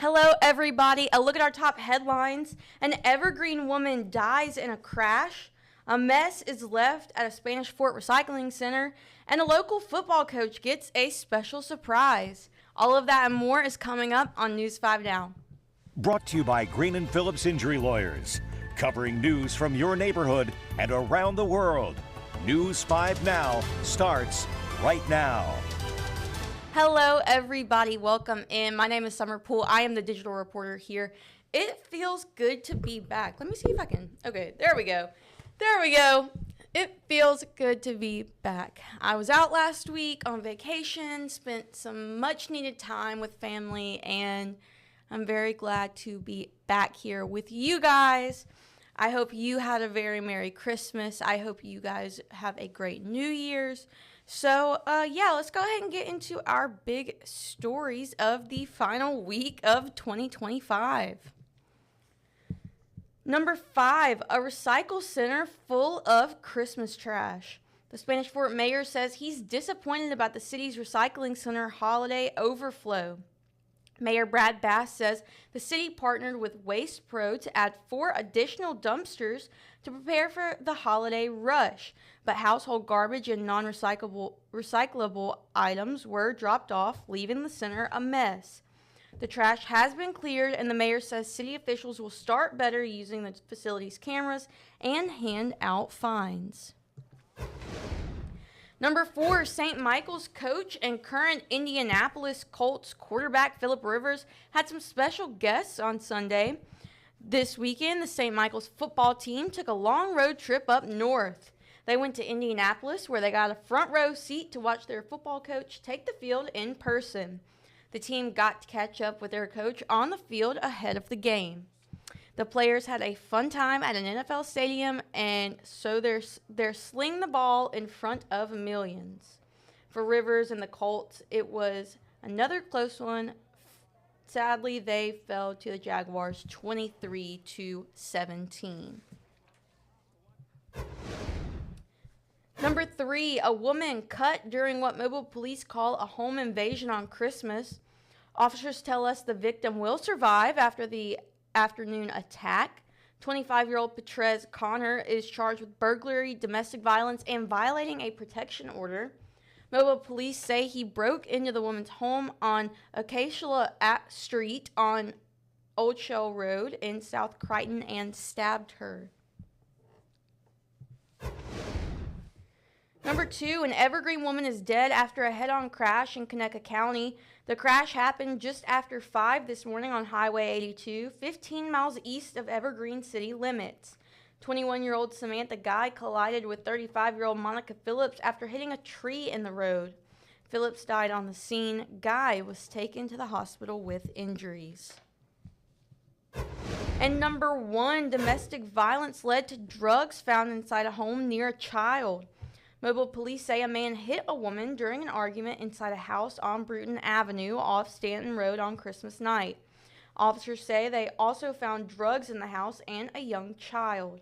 Hello, everybody. A look at our top headlines. An Evergreen woman dies in a crash. A mess is left at a Spanish Fort recycling center. And a local football coach gets a special surprise. All of that and more is coming up on News 5 Now. Brought to you by Green and Phillips Injury Lawyers. Covering news from your neighborhood and around the world. News 5 Now starts right now. Hello, everybody. Welcome in. My name is Summer Poole. I am the digital reporter here. It feels good to be back. Let me see if I can. Okay, there we go. There we go. It feels good to be back. I was out last week on vacation, spent some much needed time with family, and I'm very glad to be back here with you guys. I hope you had a very Merry Christmas. I hope you guys have a great New Year's. So, let's go ahead and get into our big stories of the final week of 2025. Number 5, a recycle center full of Christmas trash. The Spanish Fort mayor says he's disappointed about the city's recycling center holiday overflow. Mayor Brad Bass says the city partnered with Waste Pro to add 4 additional dumpsters to prepare for the holiday rush, but household garbage and non-recyclable items were dropped off, leaving the center a mess. The trash has been cleared, and the mayor says city officials will start better using the facility's cameras and hand out fines. Number 4, St. Michael's coach and current Indianapolis Colts quarterback Phillip Rivers had some special guests on Sunday. This weekend, the St. Michael's football team took a long road trip up north. They went to Indianapolis, where they got a front row seat to watch their football coach take the field in person. The team got to catch up with their coach on the field ahead of the game. The players had a fun time at an NFL stadium, and so they're slinging the ball in front of millions. For Rivers and the Colts, it was another close one. Sadly, they fell to the Jaguars 23-17. Number 3, a woman cut during what mobile police call a home invasion on Christmas. Officers tell us the victim will survive after the afternoon attack. 25-year-old Petrez Connor is charged with burglary, domestic violence, and violating a protection order. Mobile police say he broke into the woman's home on Acacia Street on Old Shell Road in South Crichton and stabbed her. Number 2, an Evergreen woman is dead after a head-on crash in Conecuh County. The crash happened just after 5 this morning on Highway 82, 15 miles east of Evergreen city limits. 21-year-old Samantha Guy collided with 35-year-old Monica Phillips after hitting a tree in the road. Phillips died on the scene. Guy was taken to the hospital with injuries. And number 1, domestic violence led to drugs found inside a home near a child. Mobile police say a man hit a woman during an argument inside a house on Bruton Avenue off Stanton Road on Christmas night. Officers say they also found drugs in the house and a young child.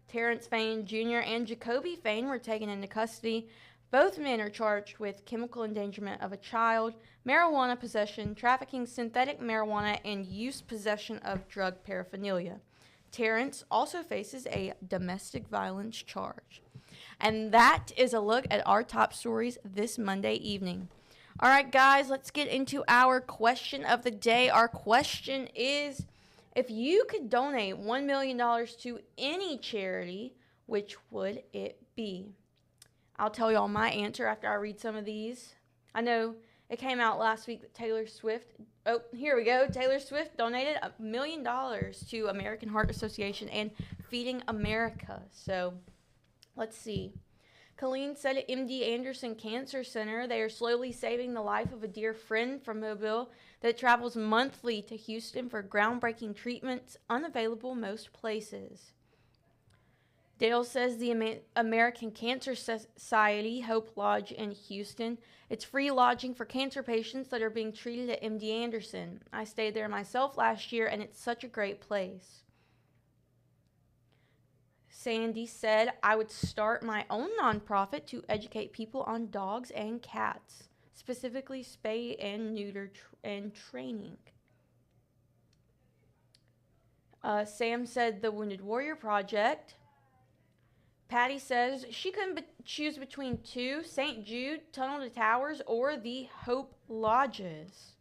Terrence Fain Jr. and Jacoby Fain were taken into custody. Both men are charged with chemical endangerment of a child, marijuana possession, trafficking synthetic marijuana, and possession of drug paraphernalia. Terrence also faces a domestic violence charge. And that is a look at our top stories this Monday evening. All right, guys, let's get into our question of the day. Our question is, if you could donate $1 million to any charity, which would it be? I'll tell y'all my answer after I read some of these. I know it came out last week that Taylor Swift, here we go. Taylor Swift donated $1 million to American Heart Association and Feeding America. So let's see. Colleen said at MD Anderson Cancer Center, they are slowly saving the life of a dear friend from Mobile that travels monthly to Houston for groundbreaking treatments unavailable most places. Dale says the American Cancer Society Hope Lodge in Houston. It's free lodging for cancer patients that are being treated at MD Anderson. I stayed there myself last year, and it's such a great place. Sandy said, I would start my own nonprofit to educate people on dogs and cats, specifically spay and neuter and training. Sam said the Wounded Warrior Project. Patty says she couldn't choose between two, St. Jude, Tunnel to Towers, or the Hope Lodges.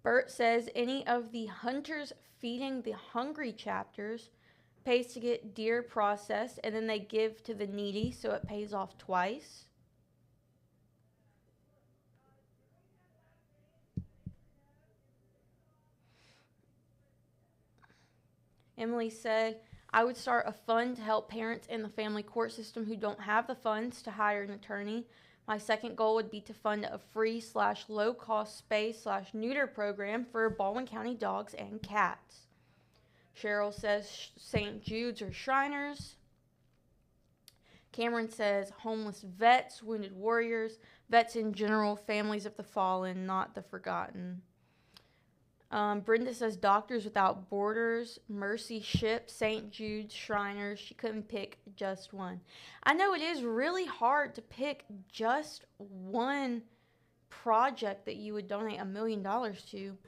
Bert says any of the Hunters Feeding the Hungry chapters pays to get deer processed, and then they give to the needy, so it pays off twice. Emily said, I would start a fund to help parents in the family court system who don't have the funds to hire an attorney. My second goal would be to fund a free/low-cost spay/neuter program for Baldwin County dogs and cats. Cheryl says St. Jude's or Shriners. Cameron says homeless vets, wounded warriors, vets in general, families of the fallen, not the forgotten. Brenda says Doctors Without Borders, Mercy Ship, St. Jude's, Shriners. She couldn't pick just one. I know it is really hard to pick just one project that you would donate $1 million to.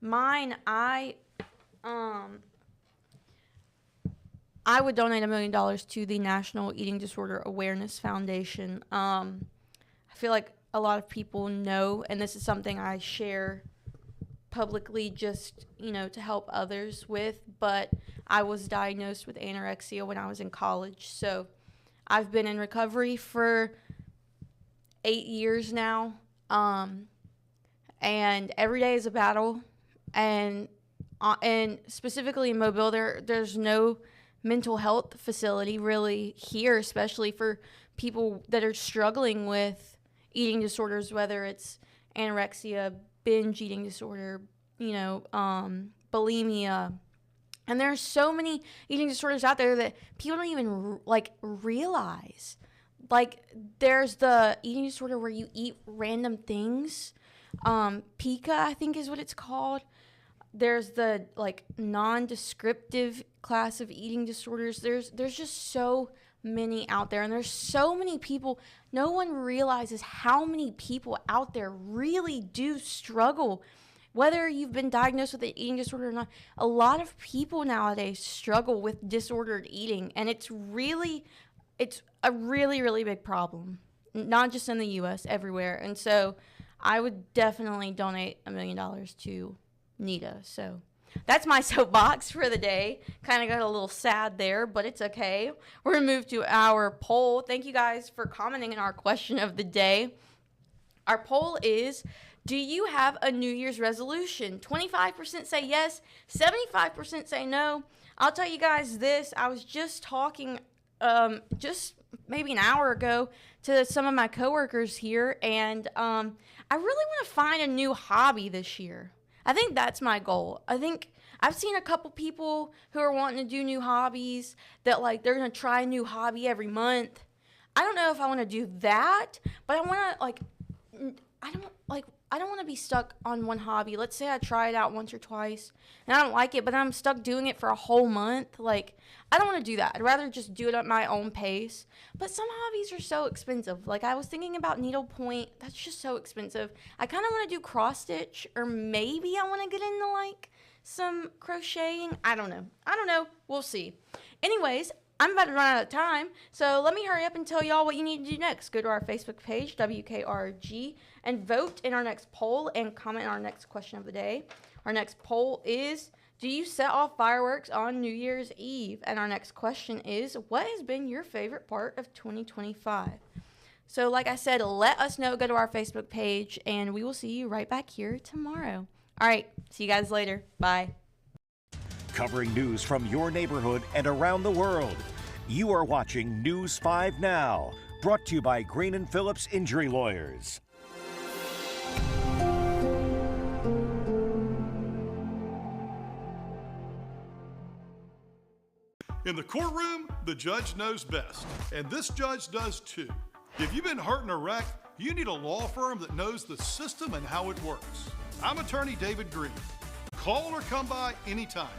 Mine, I would donate $1 million to the National Eating Disorder Awareness Foundation. I feel like a lot of people know, and this is something I share publicly just, to help others with, but I was diagnosed with anorexia when I was in college. So I've been in recovery for 8 years now. And every day is a battle. And specifically in Mobile, there's no mental health facility really here, especially for people that are struggling with eating disorders, whether it's anorexia, binge eating disorder, bulimia. And there's so many eating disorders out there that people don't even realize. There's the eating disorder where you eat random things. Pica, I think is what it's called. There's the non-descriptive class of eating disorders. There's just so many out there, and there's so many people. No one realizes how many people out there really do struggle, whether you've been diagnosed with an eating disorder or not. A lot of people nowadays struggle with disordered eating, and it's a really, really big problem, not just in the U.S., everywhere. And so I would definitely donate $1 million to NEDA. So that's my soapbox for the day. Kind of got a little sad there, but it's okay. We're going to move to our poll. Thank you guys for commenting on our question of the day. Our poll is, do you have a New Year's resolution? 25% say yes, 75% say no. I'll tell you guys this. I was just talking just maybe an hour ago to some of my coworkers here, and I really want to find a new hobby this year. I think that's my goal. I think I've seen a couple people who are wanting to do new hobbies that they're going to try a new hobby every month. I don't know if I want to do that, but I want to I don't want to be stuck on one hobby. Let's say I try it out once or twice and I don't like it, but I'm stuck doing it for a whole month. I don't want to do that. I'd rather just do it at my own pace. But some hobbies are so expensive. I was thinking about needlepoint. That's just so expensive. I kind of want to do cross stitch, or maybe I want to get into some crocheting. I don't know. We'll see. Anyways, I'm about to run out of time, so let me hurry up and tell y'all what you need to do next. Go to our Facebook page, WKRG, and vote in our next poll and comment on our next question of the day. Our next poll is, do you set off fireworks on New Year's Eve? And our next question is, what has been your favorite part of 2025? So like I said, let us know. Go to our Facebook page, and we will see you right back here tomorrow. All right, see you guys later. Bye. Covering news from your neighborhood and around the world. You are watching News 5 Now, brought to you by Green & Phillips Injury Lawyers. In the courtroom, the judge knows best, and this judge does too. If you've been hurt in a wreck, you need a law firm that knows the system and how it works. I'm attorney David Green. Call or come by anytime.